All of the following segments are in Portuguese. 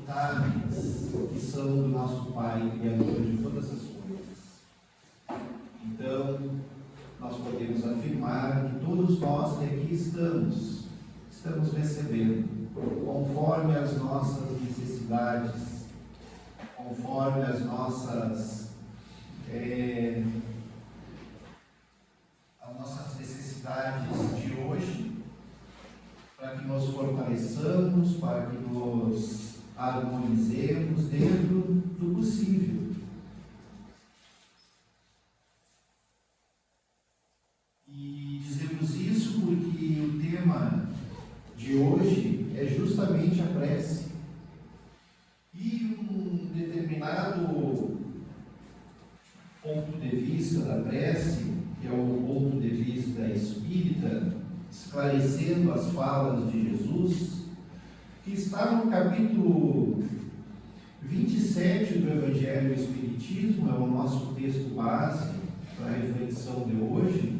imutáveis, que são do nosso Pai, Criador de todas as coisas. Então, nós podemos afirmar que todos nós que aqui estamos recebendo, conforme as nossas necessidades, conforme as nossas necessidades de hoje, para que nos fortaleçamos, para que nos harmonizemos dentro do possível. E dizemos isso porque o tema de hoje é justamente a prece. E um determinado ponto de vista da prece, que é o ponto de vista espírita, esclarecendo as falas de Jesus, que está no capítulo 27 do Evangelho do Espiritismo, é o nosso texto base para a reflexão de hoje.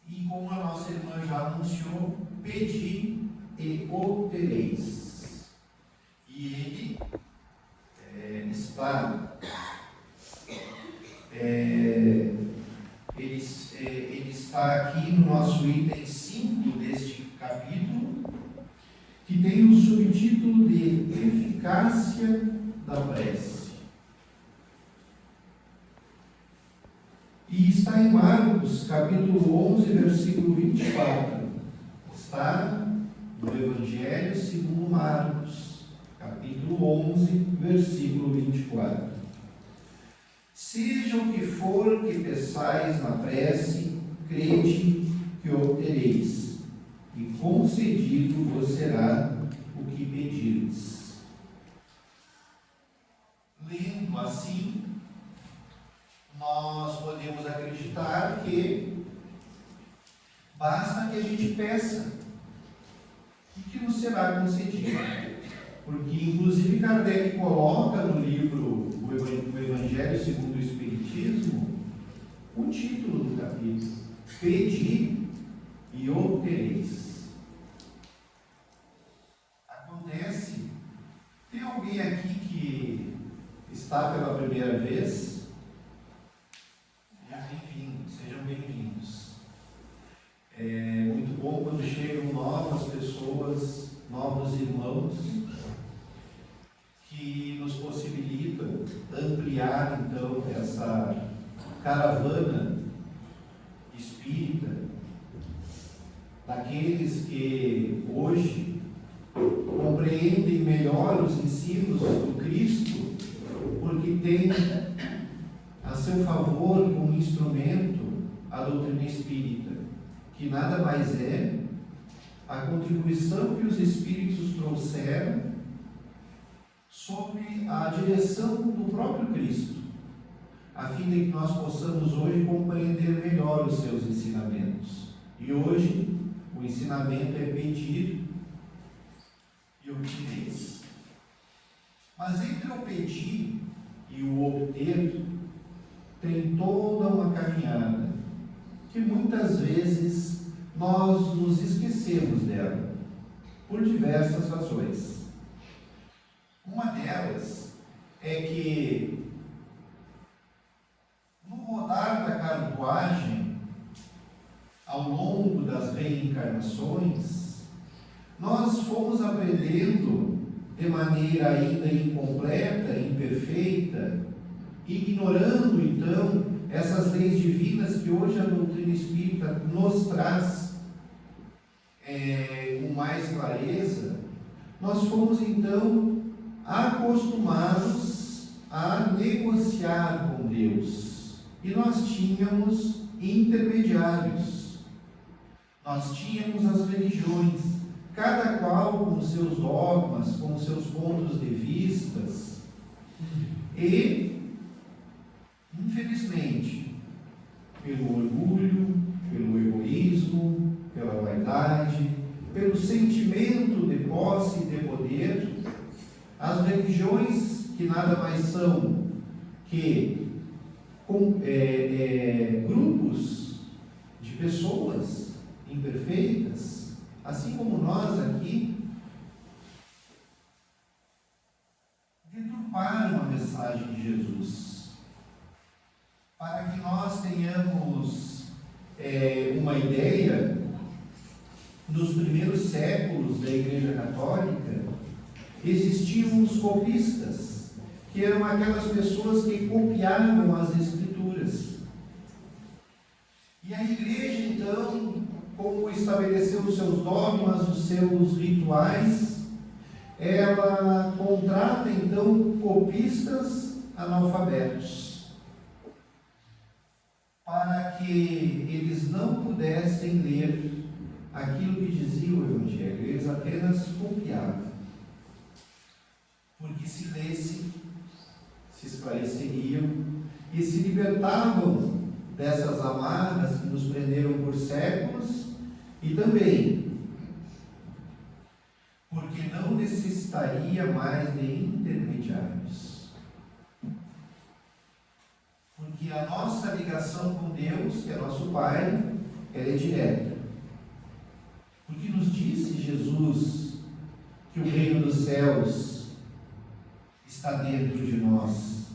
E como a nossa irmã já anunciou, pedi e obtereis. E ele está aqui no nosso item 5 deste capítulo, que tem o subtítulo de Eficácia da Prece. E está em Marcos, capítulo 11, versículo 24. Está no Evangelho segundo Marcos, capítulo 11, versículo 24. Seja o que for que peçais na prece, crede que obtereis, e concedido vos será o que pedirdes. Lendo assim, nós podemos acreditar que basta que a gente peça e que nos será concedido. Porque, inclusive, Kardec coloca no livro O Evangelho segundo o Espiritismo o título do capítulo: Pedi e obtereis. Acontece, tem alguém aqui que está pela primeira vez? Bem-vindos, sejam bem-vindos. É muito bom quando chegam novas pessoas, novos irmãos, que nos possibilitam ampliar, então, essa caravana espírita, daqueles que hoje compreendem melhor os ensinos do Cristo, porque tem a seu favor como instrumento a doutrina espírita, que nada mais é a contribuição que os espíritos trouxeram sob a direção do próprio Cristo, a fim de que nós possamos hoje compreender melhor os seus ensinamentos. E hoje o ensinamento é pedir e obtereis. Mas entre o pedir e o obter tem toda uma caminhada que muitas vezes nós nos esquecemos dela, por diversas razões. Uma delas é que, no rodar da carruagem, ao longo das reencarnações, nós fomos aprendendo de maneira ainda incompleta, imperfeita, ignorando então essas leis divinas que hoje a doutrina espírita nos traz com mais clareza. Nós fomos então acostumados a negociar com Deus, e nós tínhamos intermediários, nós tínhamos as religiões, cada qual com seus dogmas, com seus pontos de vistas, e infelizmente, pelo orgulho, pelo egoísmo, pela vaidade, pelo sentimento de posse e de poder, as religiões, que nada mais são que grupos de pessoas imperfeitas, assim como nós aqui, parte de Jesus. Para que nós tenhamos uma ideia, nos primeiros séculos da Igreja Católica, existiam os copistas, que eram aquelas pessoas que copiavam as Escrituras. E a Igreja, então, como estabeleceu os seus dogmas, os seus rituais, ela contrata, então, copistas analfabetos, para que eles não pudessem ler aquilo que dizia o Evangelho, eles apenas copiavam. Porque se lessem, se esclareceriam e se libertavam dessas amarras que nos prenderam por séculos, e também porque não necessitaria mais de intermediários. Porque a nossa ligação com Deus, que é nosso Pai, ela é direta. Porque nos disse Jesus que o reino dos céus está dentro de nós.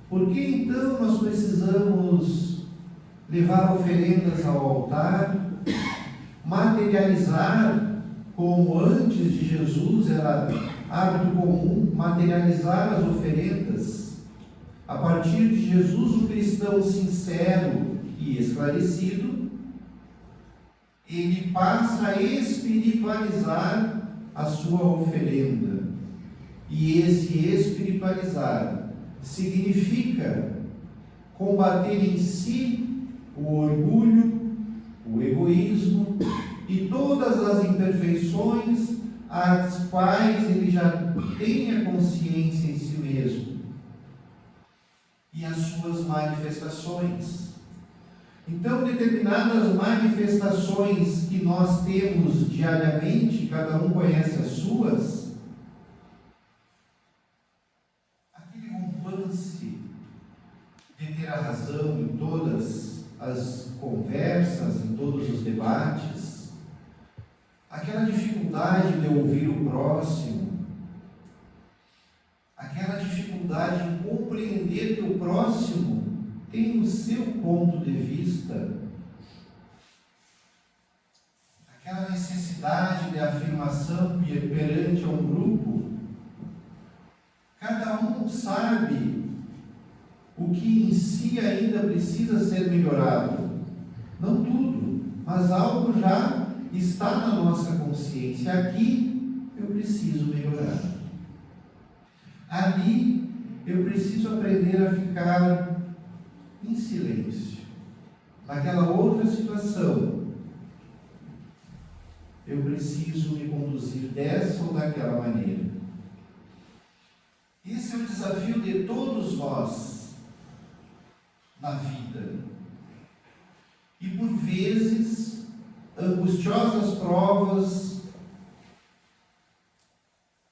Por que então nós precisamos levar oferendas ao altar, materializar, como antes de Jesus era hábito comum, materializar as oferendas? A partir de Jesus, o cristão sincero e esclarecido, ele passa a espiritualizar a sua oferenda. E esse espiritualizar significa combater em si o orgulho, o egoísmo e todas as imperfeições às quais ele já tem a consciência em si mesmo e as suas manifestações. Então, determinadas manifestações que nós temos diariamente, cada um conhece as suas, aquele romance de ter a razão em todas as conversas, em todos os debates, aquela dificuldade de ouvir o próximo, aquela dificuldade em compreender que o próximo tem o seu ponto de vista, aquela necessidade de afirmação perante a um grupo, cada um sabe o que em si ainda precisa ser melhorado. Não tudo, mas algo já está na nossa consciência. Aqui eu preciso melhorar. Ali eu preciso aprender a ficar em silêncio. Naquela outra situação, eu preciso me conduzir dessa ou daquela maneira. Esse é o desafio de todos nós na vida. E por vezes, angustiosas provas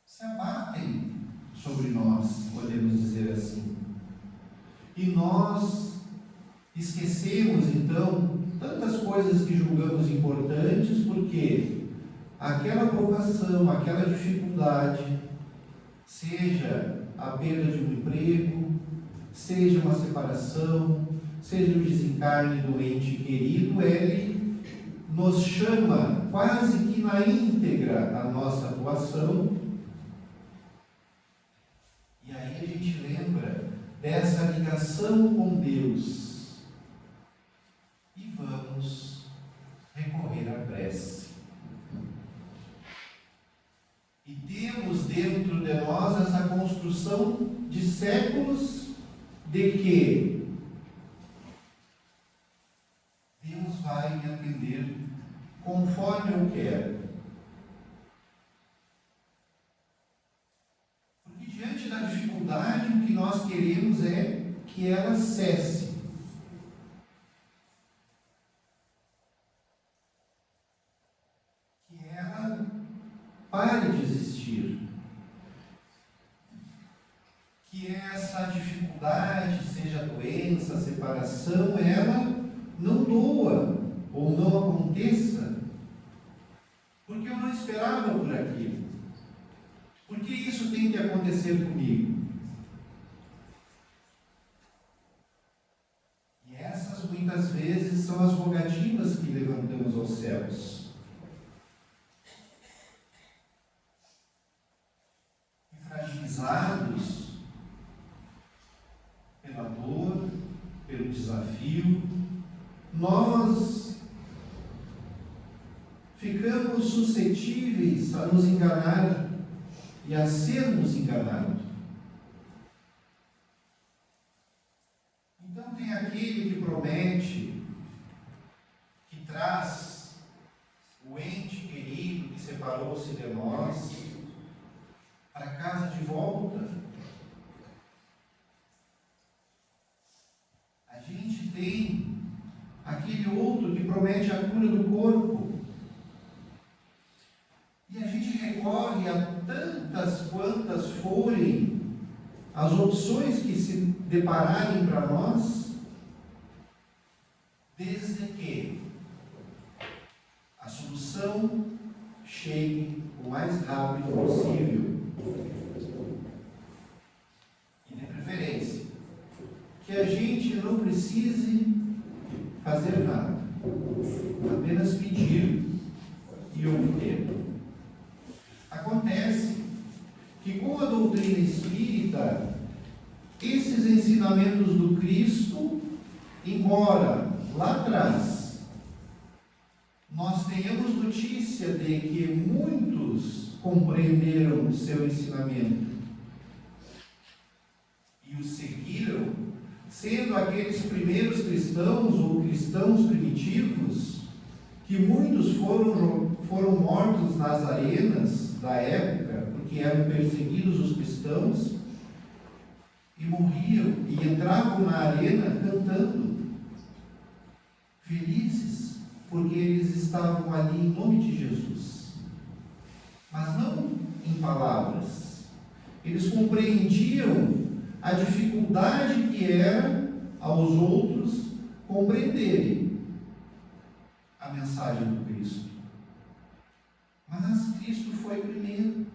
se abatem sobre nós, podemos dizer assim. E nós esquecemos, então, tantas coisas que julgamos importantes, porque aquela provação, aquela dificuldade, seja a perda de um emprego, seja uma separação, seja o desencarne do ente querido, ele nos chama quase que na íntegra a nossa atuação. E aí a gente lembra dessa ligação com Deus e vamos recorrer à prece. E temos dentro de nós essa construção de séculos de que Deus vai me atender conforme eu quero. Porque diante da dificuldade, o que nós queremos é que ela cesse. Que ela pare de existir. Que essa dificuldade, seja doença, separação, ela não doa ou não aconteça, porque eu não esperava por aquilo. Por que isso tem que acontecer comigo? desafio, nós ficamos suscetíveis a nos enganar e a sermos enganados. Então tem aquele que promete, que traz o ente querido que separou-se de nós para casa de volta. A gente tem aquele outro que promete a cura do corpo. E a gente recorre a tantas quantas forem as opções que se depararem para nós, desde que a solução chegue o mais rápido possível. E de preferência, que a gente não precise fazer nada, apenas pedir e obter. Acontece que com a doutrina espírita, esses ensinamentos do Cristo, embora lá atrás nós tenhamos notícia de que muitos compreenderam o seu ensinamento e o seguiram, sendo aqueles primeiros cristãos ou cristãos primitivos, que muitos foram mortos nas arenas da época, porque eram perseguidos os cristãos, e morriam e entravam na arena cantando, felizes, porque eles estavam ali em nome de Jesus, mas não em palavras. Eles compreendiam a dificuldade que era aos outros compreenderem a mensagem do Cristo. Mas Cristo foi primeiro,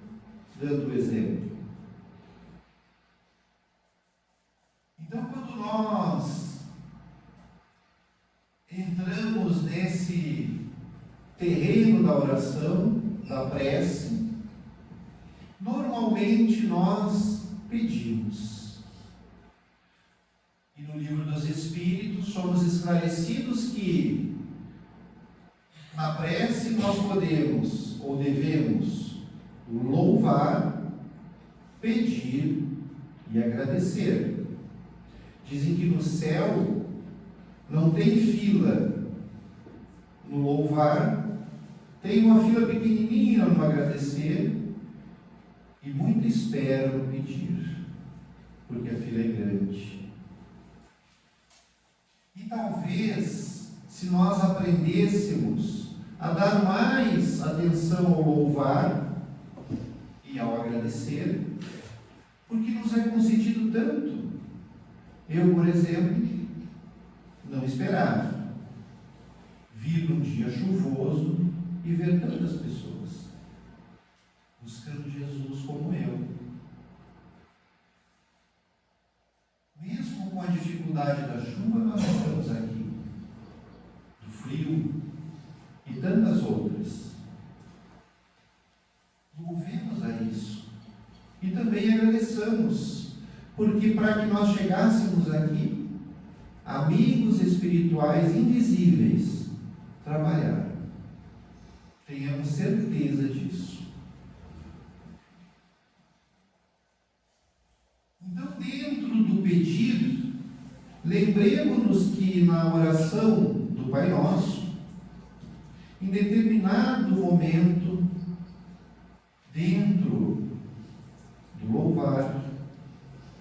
dando o exemplo. Então, quando nós entramos nesse terreno da oração, da prece, normalmente nós pedimos. E no Livro dos Espíritos somos esclarecidos que na prece nós podemos ou devemos louvar, pedir e agradecer. Dizem que no céu não tem fila no louvar, tem uma fila pequenininha no agradecer e muita espera no pedir, porque a fila é grande. E talvez, se nós aprendêssemos a dar mais atenção ao louvar e ao agradecer, porque nos é concedido tanto. Eu, por exemplo, não esperava vir num dia chuvoso e ver tantas pessoas buscando Jesus como eu. Mesmo com a dificuldade da chuva, nós estamos aqui, do frio e tantas outras. Louvemos a isso e também agradeçamos, porque para que nós chegássemos aqui, amigos espirituais invisíveis trabalharam. Tenhamos certeza disso. Então, dentro do pedir, lembremos-nos que na oração do Pai Nosso, em determinado momento, dentro do louvar,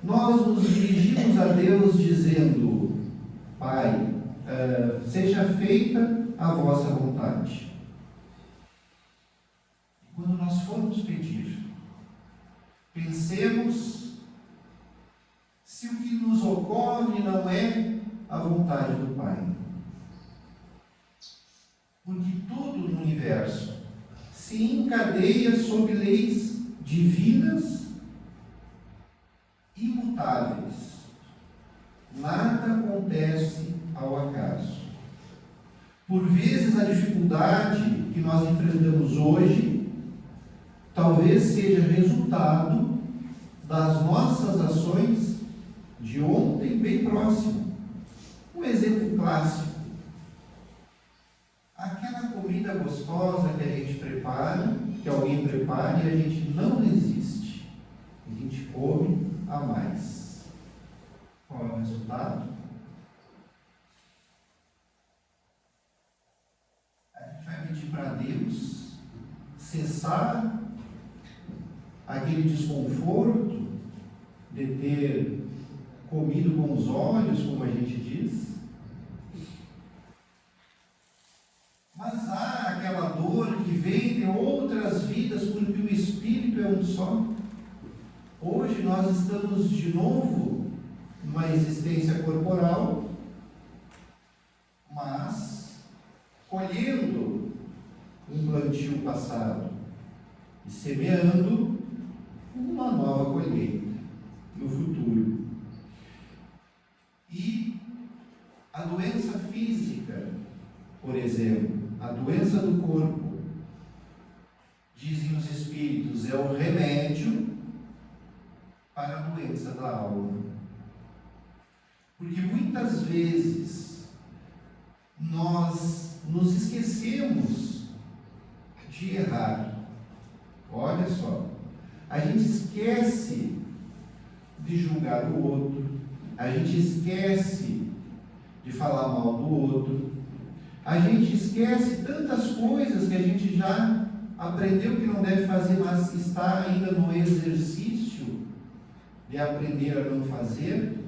nós nos dirigimos a Deus dizendo: Pai, seja feita a vossa vontade. E quando nós formos pedir, pensemos se o que nos ocorre não é a vontade do Pai. Porque tudo no universo se encadeia sob leis divinas imutáveis. Nada acontece ao acaso. Por vezes a dificuldade que nós enfrentamos hoje talvez seja resultado das nossas ações de ontem bem próximo. Um exemplo clássico. Aquela comida gostosa que a gente prepara, que alguém prepara e a gente não resiste. A gente come a mais. Qual é o resultado? A gente vai pedir para Deus cessar aquele desconforto de ter comido com os olhos, como a gente diz. Mas há aquela dor que vem de outras vidas, porque o Espírito é um só. Hoje nós estamos de novo numa existência corporal, mas colhendo um plantio passado e semeando uma nova colheita no futuro. E a doença física, por exemplo, a doença do corpo, dizem os Espíritos, é o remédio para a doença da alma. Porque muitas vezes nós nos esquecemos de errar. Olha só, a gente esquece de julgar o outro, a gente esquece de falar mal do outro, a gente esquece tantas coisas que a gente já aprendeu que não deve fazer, mas está ainda no exercício de aprender a não fazer,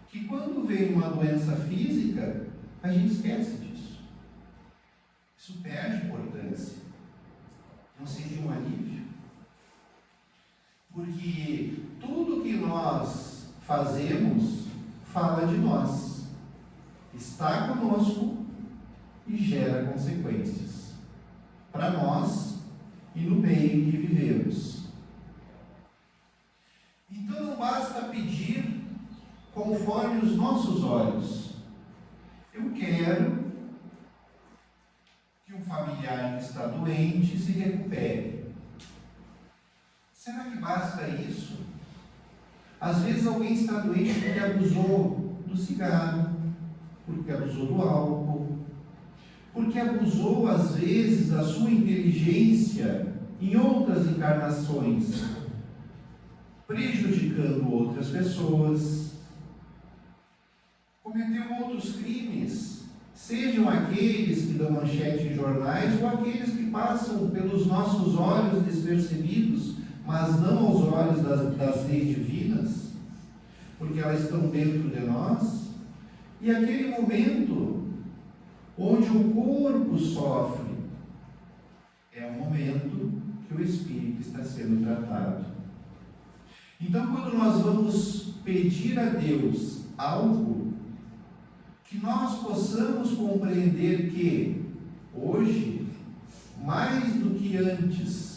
que quando vem uma doença física, a gente esquece disso. Isso perde importância. Não seria um alívio? Porque tudo que nós fazemos fala de nós, está conosco e gera consequências para nós e no meio que vivemos. Então não basta pedir conforme os nossos olhos. Eu quero que um familiar que está doente se recupere. Será que basta isso? Às vezes alguém está doente porque abusou do cigarro, porque abusou do álcool, porque abusou às vezes da sua inteligência em outras encarnações, prejudicando outras pessoas, cometeu outros crimes, sejam aqueles que dão manchete em jornais ou aqueles que passam pelos nossos olhos despercebidos, mas não aos olhos das leis divinas, porque elas estão dentro de nós. E aquele momento onde o corpo sofre é o momento que o espírito está sendo tratado. Então, quando nós vamos pedir a Deus algo, que nós possamos compreender que hoje, mais do que antes,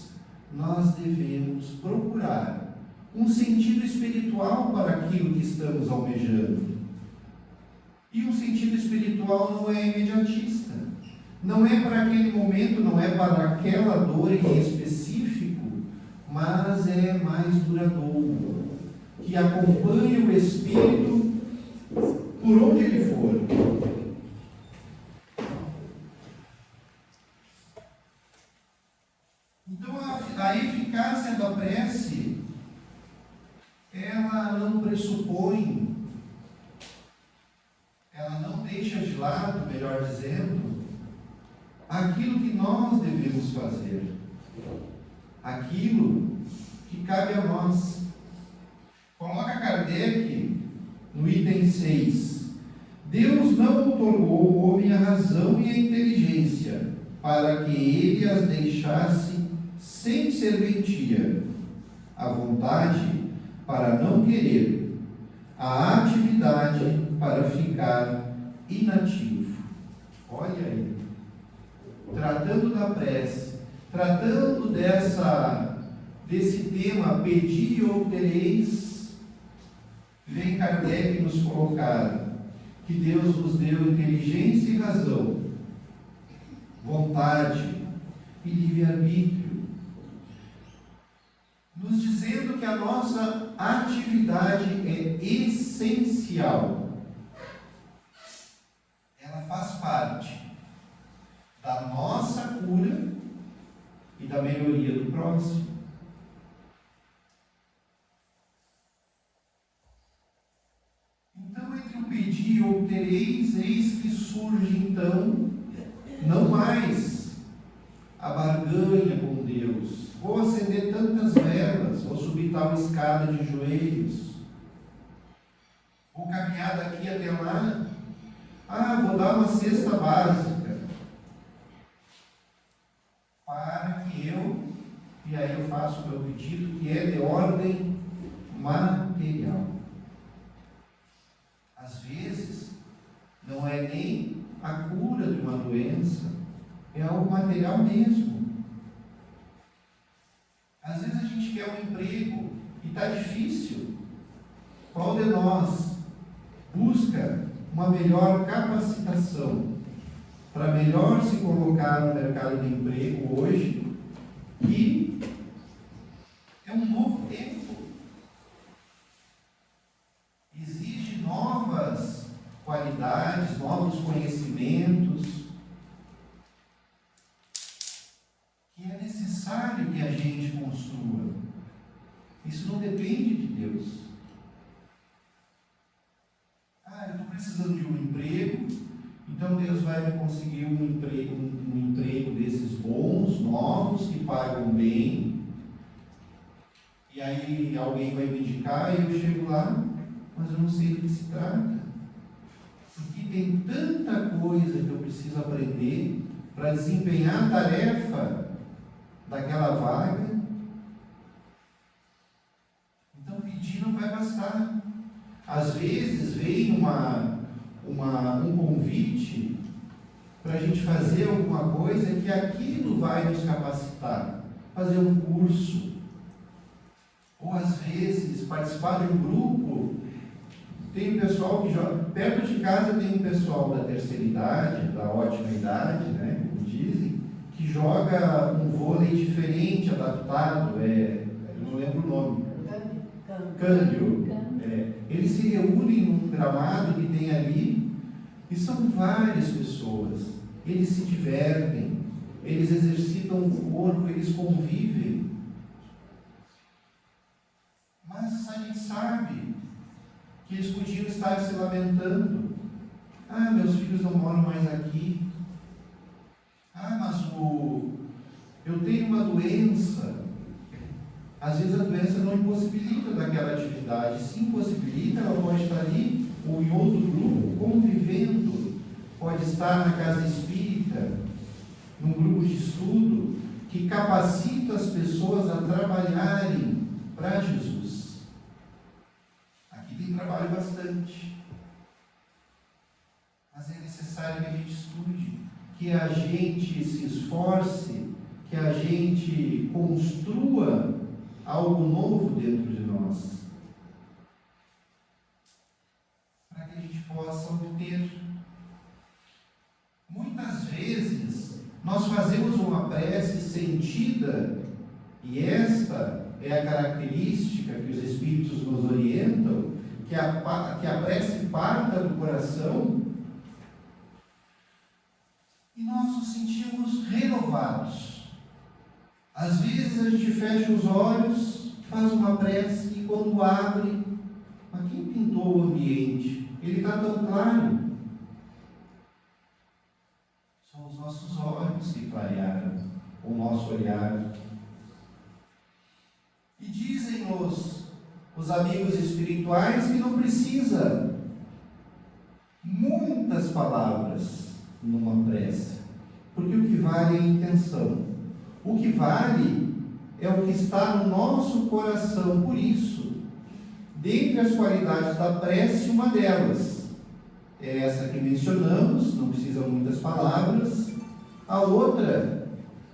nós devemos procurar um sentido espiritual para aquilo que estamos almejando. E um sentido espiritual não é imediatista, não é para aquele momento, não é para aquela dor em específico, mas é mais duradouro, que acompanhe o espírito por onde ele for. Então a eficácia da prece, ela não pressupõe, ela não deixa de lado, melhor dizendo, aquilo que nós devemos fazer, aquilo que cabe a nós. Coloca Kardec no item 6. Deus não otorgou ao homem a razão e a inteligência para que ele as deixasse sem serventia, a vontade para não querer, a atividade para ficar inativo. Olha aí, tratando da prece, tratando desse tema, pedi e obtereis, vem Kardec nos colocar que Deus nos deu inteligência e razão, vontade e livre-arbítrio, nos dizendo que a nossa atividade é essencial. da melhoria do próximo. Então, entre o pedir e obtereis, eis que surge então, não mais a barganha com Deus. Vou acender tantas velas, vou subir tal escada de joelhos, vou caminhar daqui até lá, vou dar uma cesta básica, para que e aí eu faço o meu pedido, que é de ordem material. Às vezes, não é nem a cura de uma doença, é algo material mesmo. Às vezes a gente quer um emprego e está difícil. Qual de nós busca uma melhor capacitação para melhor se colocar no mercado de emprego hoje, que é um novo tempo? Exige novas qualidades, novos conhecimentos, que é necessário que a gente construa. Isso não depende de Deus. Eu estou precisando de um emprego, então Deus vai me conseguir um emprego desses bons, novos, que pagam bem. E aí alguém vai me indicar e eu chego lá, mas eu não sei do que se trata. Porque tem tanta coisa que eu preciso aprender para desempenhar a tarefa daquela vaga. Então pedir não vai bastar. Às vezes vem um convite para a gente fazer alguma coisa que aquilo vai nos capacitar. Fazer um curso. Ou às vezes participar de um grupo. Tem um pessoal que joga. Perto de casa tem um pessoal da terceira idade, da ótima idade, né, como dizem, que joga um vôlei diferente, adaptado, eu não lembro o nome. Cândio. Eles se reúnem num gramado que tem ali, e são várias pessoas. Eles se divertem, eles exercitam o corpo, eles convivem. Mas a gente sabe que eles podiam estar se lamentando. Meus filhos não moram mais aqui. Mas eu tenho uma doença. Às vezes a doença não impossibilita daquela atividade. Se impossibilita, ela pode estar ali, ou em outro grupo, convivendo. Pode estar na casa espírita, num grupo de estudo, que capacita as pessoas a trabalharem para Jesus. Aqui tem trabalho bastante. Mas é necessário que a gente estude, que a gente se esforce, que a gente construa algo novo dentro de nós, para que a gente possa obter. Muitas vezes nós fazemos uma prece sentida, e esta é a característica que os Espíritos nos orientam, que a prece parta do coração, e nós nos sentimos renovados. Às vezes a gente fecha os olhos, faz uma prece e quando abre, mas quem pintou o ambiente? Ele está tão claro. São os nossos olhos que clarearam o nosso olhar. E dizem-nos os amigos espirituais que não precisa muitas palavras numa prece, porque o que vale é a intenção. O que vale é o que está no nosso coração. Por isso, dentre as qualidades da prece, uma delas é essa que mencionamos, não precisa muitas palavras. A outra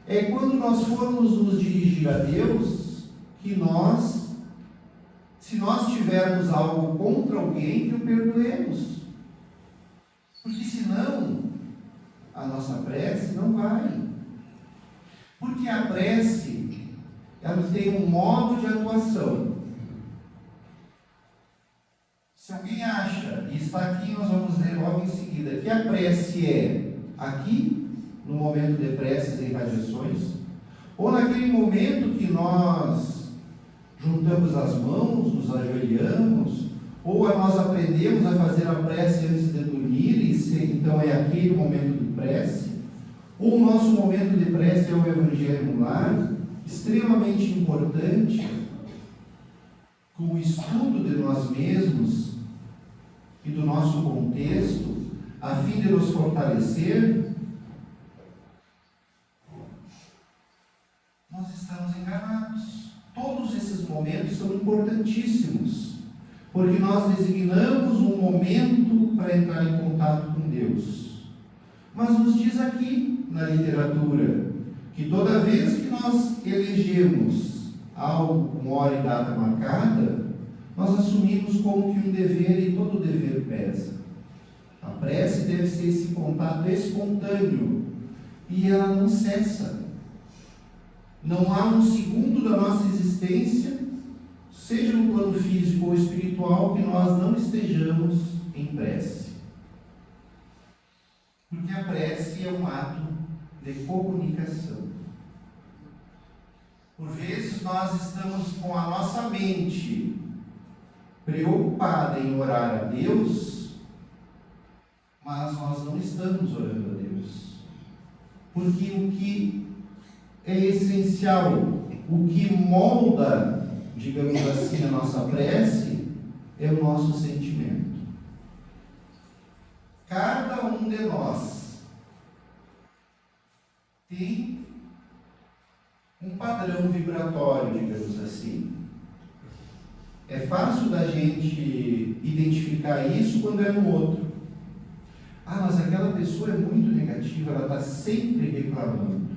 é quando nós formos nos dirigir a Deus, que se nós tivermos algo contra alguém, que o perdoemos. Porque senão, a nossa prece não vai. Porque a prece, ela tem um modo de atuação. Se alguém acha, e está aqui, nós vamos ler logo em seguida, que a prece é aqui, no momento de preces e radiações, ou naquele momento que nós juntamos as mãos, nos ajoelhamos, ou nós aprendemos a fazer a prece antes de dormir, e então é aquele momento de prece, ou o nosso momento de prece é o Evangelho no Lar, extremamente importante, com o estudo de nós mesmos e do nosso contexto, a fim de nos fortalecer. Nós estamos enganados. Todos esses momentos são importantíssimos, porque nós designamos um momento para entrar em contato com Deus. Mas nos diz aqui na literatura que toda vez que nós elegemos algo com hora e data marcada, nós assumimos como que um dever, e todo dever pesa. A prece deve ser esse contato espontâneo, e ela não cessa. Não há um segundo da nossa existência, seja no plano físico ou espiritual, que nós não estejamos em prece. Porque a prece é um ato de comunicação. Por vezes nós estamos com a nossa mente preocupada em orar a Deus, mas nós não estamos orando a Deus. Porque o que é essencial, o que molda, digamos assim, a nossa prece, é o nosso sentimento. Cada um de nós tem um padrão vibratório, digamos assim. É fácil da gente identificar isso quando é no outro. Ah, mas aquela pessoa é muito negativa, ela está sempre reclamando.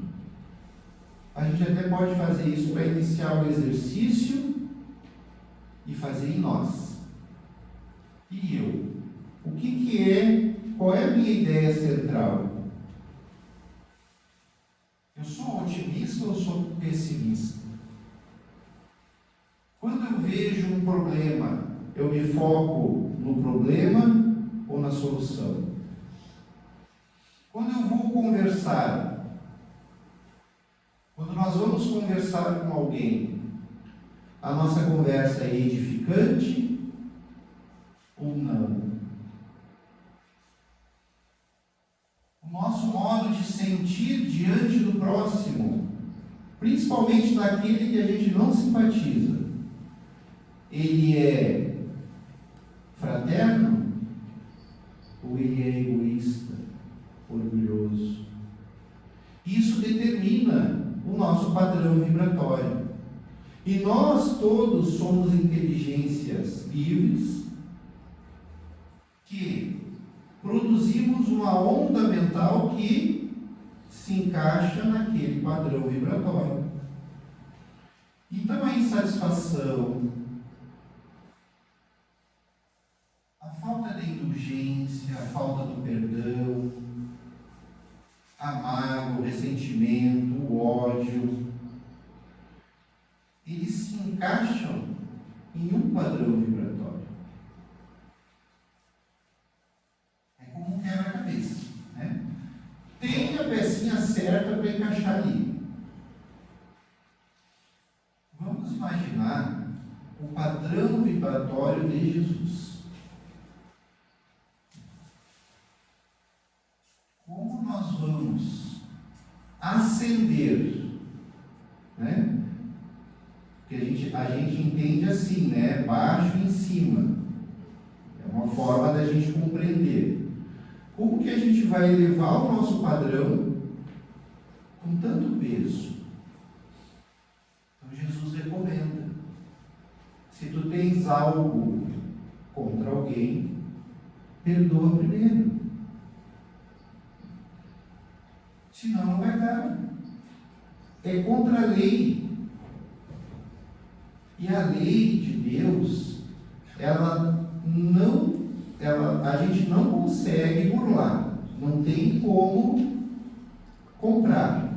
A gente até pode fazer isso para iniciar o exercício e fazer em nós. E eu? O que é? Qual é a minha ideia central? Eu sou otimista ou sou pessimista? Quando eu vejo um problema, eu me foco no problema ou na solução? Quando eu vou conversar, quando nós vamos conversar com alguém, a nossa conversa é edificante ou não? O nosso modo de sentir diante do próximo, principalmente daquele que a gente não simpatiza, ele é fraterno ou ele é egoísta, orgulhoso? Isso determina o nosso padrão vibratório. E nós todos somos inteligências livres que produzimos uma onda mental que se encaixa naquele padrão vibratório. Então a insatisfação, a falta de indulgência, a falta do perdão, a mágoa, o ressentimento, o ódio, eles se encaixam em um padrão vibratório. É como um quebra-cabeça, né? Tem a pecinha certa para encaixar ali. Vamos imaginar o padrão vibratório de Jesus. Como nós vamos ascender, né? Porque a gente entende assim, né? Baixo e em cima. É uma forma da gente compreender. Como que a gente vai elevar o nosso padrão com tanto peso? Então Jesus recomenda: se tu tens algo contra alguém, perdoa primeiro. Senão não vai dar. É contra a lei. E a lei de Deus, a gente não consegue burlar. Não tem como comprar.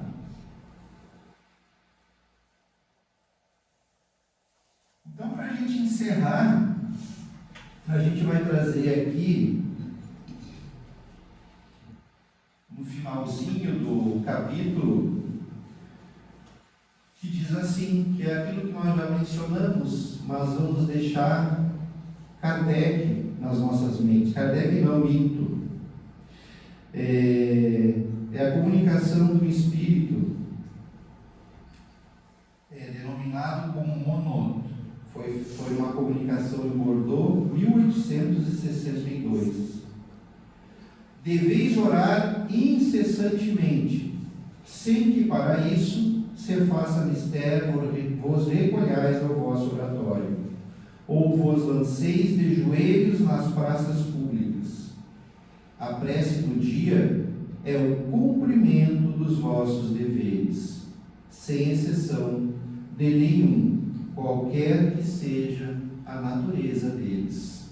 Então, para a gente encerrar, a gente vai trazer aqui, no finalzinho do capítulo, que diz assim, que é aquilo que nós já mencionamos, mas vamos deixar Kardec nas nossas mentes. Kardec não, minto. É a comunicação do Espírito, denominado como Monod. Foi uma comunicação em Bordeaux, 1862. Deveis orar incessantemente, sem que para isso se faça mistério, vos recolhais ao vosso oratório, ou vos lanceis de joelhos nas praças públicas. A prece do dia é o cumprimento dos vossos deveres, sem exceção de nenhum, qualquer que seja a natureza deles.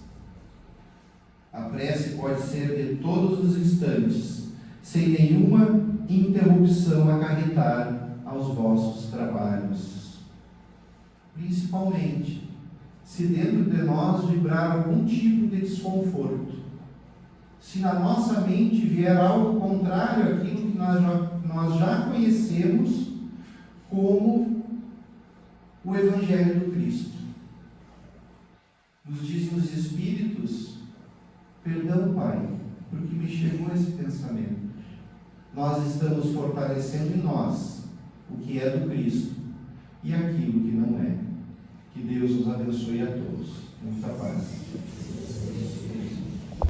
A prece pode ser de todos os instantes, sem nenhuma interrupção acarretar aos vossos trabalhos. Principalmente, se dentro de nós vibrar algum tipo de desconforto, se na nossa mente vier algo contrário àquilo que nós já conhecemos como o Evangelho do Cristo. Nos dizem os Espíritos: perdão, Pai, porque me chegou esse pensamento. Nós estamos fortalecendo em nós o que é do Cristo e aquilo que não é. Que Deus os abençoe a todos.